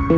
हे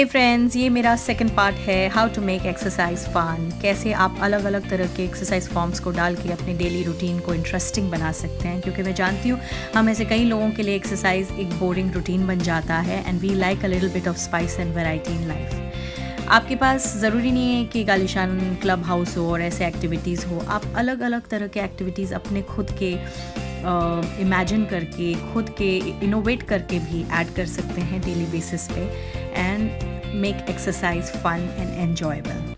friends, ये मेरा second part है how to make exercise fun. कैसे आप अलग अलग तरह के एक्सरसाइज फॉर्म्स को डाल के अपने डेली रूटीन को इंटरेस्टिंग बना सकते हैं, क्योंकि मैं जानती हूँ हम ऐसे कई लोगों के लिए एक्सरसाइज एक बोरिंग रूटीन बन जाता है and we like a little bit of spice and variety in life. आपके पास ज़रूरी नहीं है कि गालिशान क्लब हाउस हो और ऐसे एक्टिविटीज़ हो। आप अलग अलग तरह के एक्टिविटीज़ अपने खुद के इमेजिन करके, खुद के इनोवेट करके भी ऐड कर सकते हैं डेली बेसिस पे and make exercise fun and enjoyable.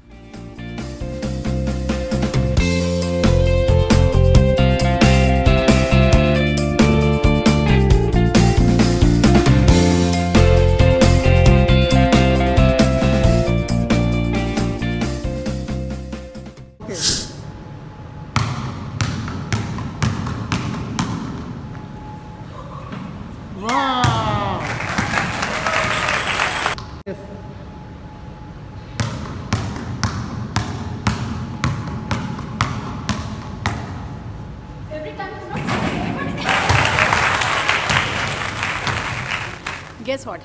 Guess what?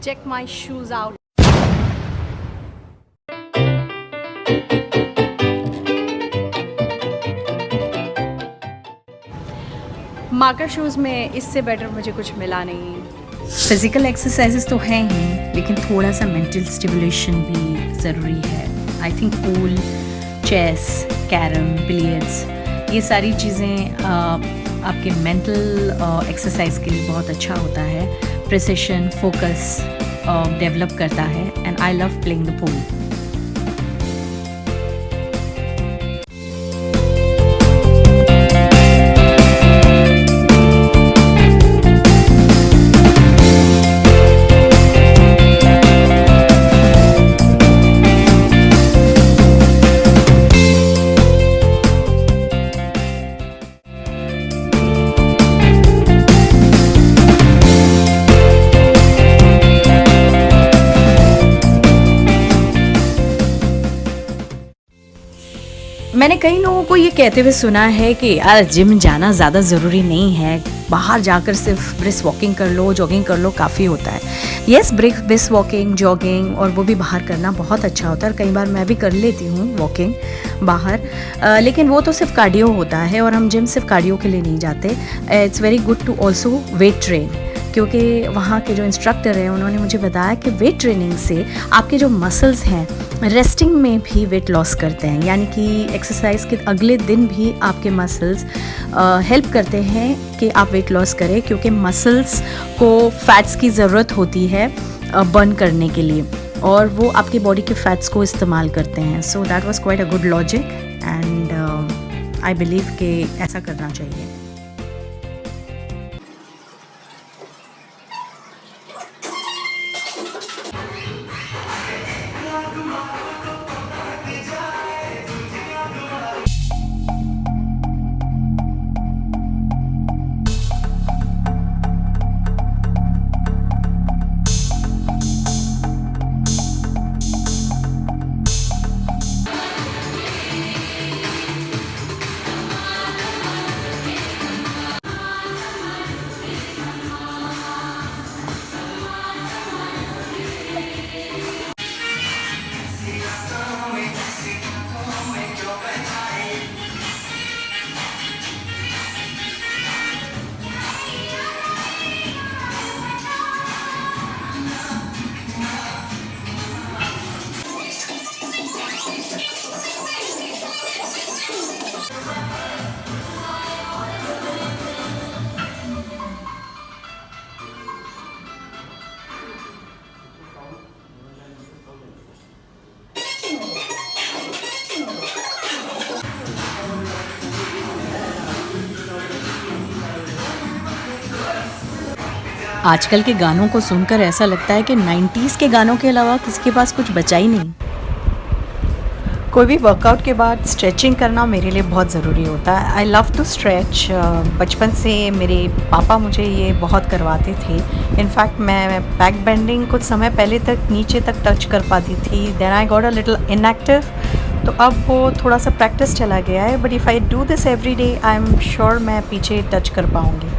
Check my shoes out. Marker shoes में इससे बेटर मुझे कुछ मिला नहीं। फिज़िकल एक्सरसाइजेस तो हैं ही, लेकिन थोड़ा सा मेंटल स्टिमुलेशन भी ज़रूरी है। I think pool, chess, carrom, billiards, ये सारी चीज़ें आपके मेंटल एक्सरसाइज के लिए बहुत अच्छा होता है। प्रिसिशन, फोकस डेवलप करता है and I love playing the pool. मैंने कई लोगों को ये कहते हुए सुना है कि यार जिम जाना ज़्यादा ज़रूरी नहीं है, बाहर जाकर सिर्फ ब्रिस्क वॉकिंग कर लो, जॉगिंग कर लो, काफ़ी होता है। येस, ब्रिस्क वॉकिंग, जॉगिंग और वो भी बाहर करना बहुत अच्छा होता है और कई बार मैं भी कर लेती हूँ वॉकिंग बाहर, लेकिन वो तो सिर्फ कार्डियो होता है और हम जिम सिर्फ कार्डियो के लिए नहीं जाते। It's very good to also weight train, क्योंकि वहाँ के जो इंस्ट्रक्टर हैं उन्होंने मुझे बताया कि वेट ट्रेनिंग से आपके जो मसल्स हैं रेस्टिंग में भी वेट लॉस करते हैं, यानी कि एक्सरसाइज के अगले दिन भी आपके मसल्स हेल्प करते हैं कि आप वेट लॉस करें, क्योंकि मसल्स को फैट्स की ज़रूरत होती है बर्न करने के लिए और वो आपकी बॉडी के फैट्स को इस्तेमाल करते हैं। So that was quite a good logic and I believe कि ऐसा करना चाहिए। आजकल के गानों को सुनकर ऐसा लगता है कि 90s के गानों के अलावा किसके पास कुछ बचा ही नहीं। कोई भी वर्कआउट के बाद स्ट्रेचिंग करना मेरे लिए बहुत ज़रूरी होता है। I love to stretch. बचपन से मेरे पापा मुझे ये बहुत करवाते थे। इनफैक्ट मैं बैक बेंडिंग कुछ समय पहले तक नीचे तक टच कर पाती थी। Then I got a little inactive, तो अब वो थोड़ा सा प्रैक्टिस चला गया है। But if I do this every day I am sure मैं पीछे टच कर पाऊँगी।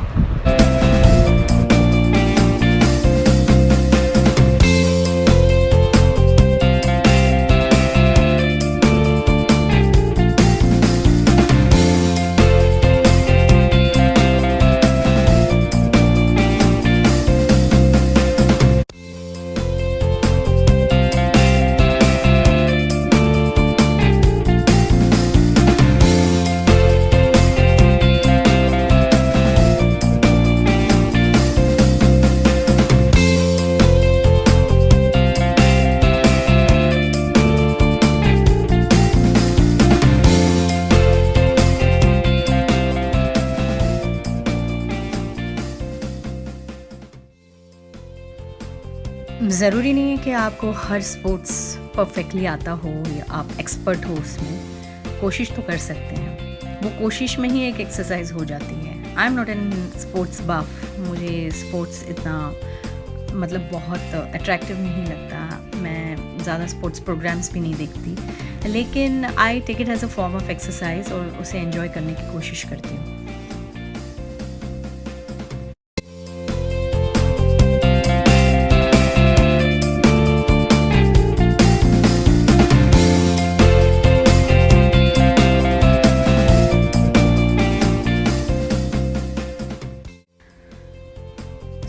ज़रूरी नहीं है कि आपको हर स्पोर्ट्स परफेक्टली आता हो या आप एक्सपर्ट हो उसमें। कोशिश तो कर सकते हैं, वो कोशिश में ही एक एक्सरसाइज हो जाती है। I am not in sports buff, मुझे स्पोर्ट्स इतना मतलब बहुत अट्रैक्टिव नहीं लगता। मैं ज़्यादा स्पोर्ट्स प्रोग्राम्स भी नहीं देखती, लेकिन I take it as a form of exercise और उसे एंजॉय करने की कोशिश करती हूँ।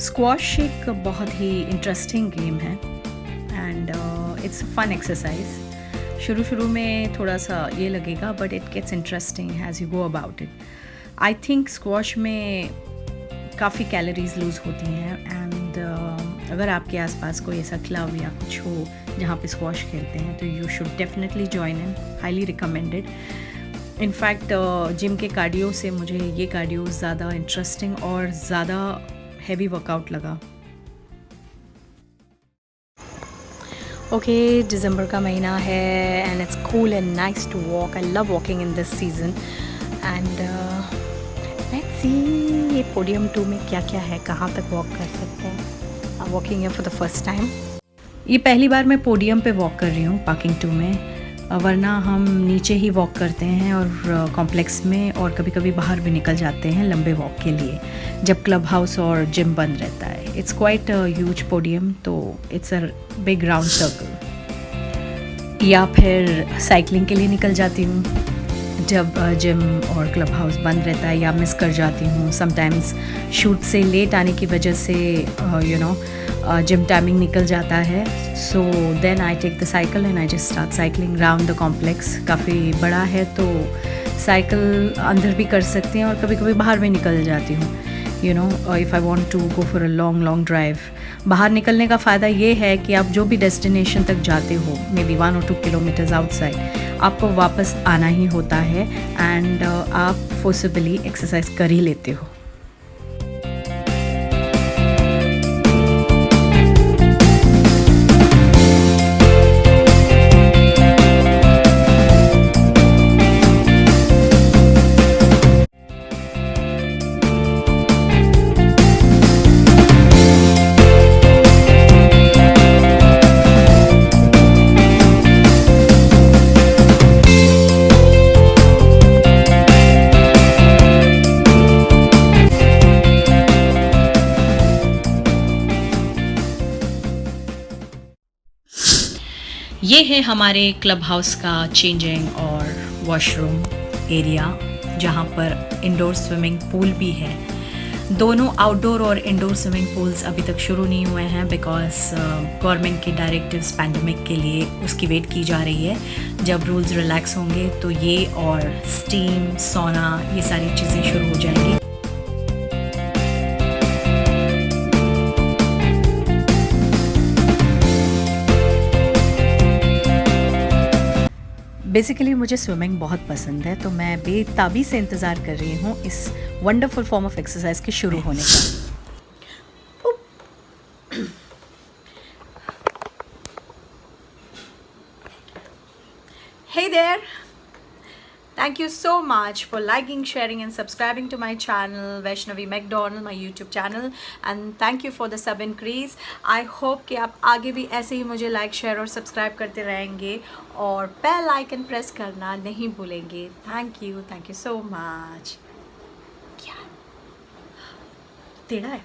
स्क्वॉश एक बहुत ही इंटरेस्टिंग गेम है एंड इट्स फन एक्सरसाइज। शुरू में थोड़ा सा ये लगेगा but it gets interesting as you go about it. I think squash में काफ़ी कैलोरीज लूज़ होती हैं एंड अगर आपके आसपास कोई ऐसा क्लब या कुछ हो जहाँ पे स्क्वॉश खेलते हैं तो you should definitely join in, highly recommended. In fact gym के कार्डियो से मुझे ये कार्डियो ज़्यादा इंटरेस्टिंग और ज़्यादा हैवी वर्कआउट लगा। ओके, दिसंबर का महीना है and it's cool and nice to walk. I love walking in this season and let's see ये पोडियम 2 में क्या क्या है, कहाँ तक वॉक कर सकते हैं। I walking here for the first time. ये पहली बार मैं पोडियम पे वॉक कर रही हूँ पार्किंग 2 में, वरना हम नीचे ही वॉक करते हैं और कॉम्प्लेक्स में और कभी कभी बाहर भी निकल जाते हैं लंबे वॉक के लिए जब क्लब हाउस और जिम बंद रहता है। इट्स क्वाइट ह्यूज पोडियम, तो it's a big round circle. या फिर साइकिलिंग के लिए निकल जाती हूँ जब जिम और क्लब हाउस बंद रहता है या मिस कर जाती हूँ। समटाइम्स शूट से लेट आने की वजह से जिम टाइमिंग निकल जाता है, so then I take the cycle and I just start cycling round the complex. काफ़ी बड़ा है तो साइकिल अंदर भी कर सकते हैं और कभी कभी बाहर भी निकल जाती हूँ। If I want to go for a long drive, बाहर निकलने का फ़ायदा ये है कि आप जो भी डेस्टिनेशन तक जाते हो, may be 1 or 2 kilometres outside, आपको वापस आना ही होता है एंड आप फोर्सिबली एक्सरसाइज कर ही लेते हो। ये है हमारे क्लब हाउस का चेंजिंग और वॉशरूम एरिया, जहाँ पर इंडोर स्विमिंग पूल भी है। दोनों आउटडोर और इंडोर स्विमिंग पूल्स अभी तक शुरू नहीं हुए हैं बिकॉज गवर्नमेंट के डायरेक्टिव्स पैंडमिक के लिए उसकी वेट की जा रही है। जब रूल्स रिलैक्स होंगे तो ये और स्टीम, सोना, ये सारी चीज़ें शुरू हो जाएंगी। बेसिकली मुझे स्विमिंग बहुत पसंद है, तो मैं बेताबी से इंतज़ार कर रही हूँ इस वंडरफुल फॉर्म ऑफ एक्सरसाइज के शुरू होने का। Hey there! Thank you so much for liking, sharing and subscribing to my channel Vaishnavi McDonald, my YouTube channel, and thank you for the sub increase. I hope कि आप आगे भी ऐसे ही मुझे लाइक, शेयर और सब्सक्राइब करते रहेंगे और बेल आइकन प्रेस करना नहीं भूलेंगे. Thank you so much. क्या टेढ़ा है.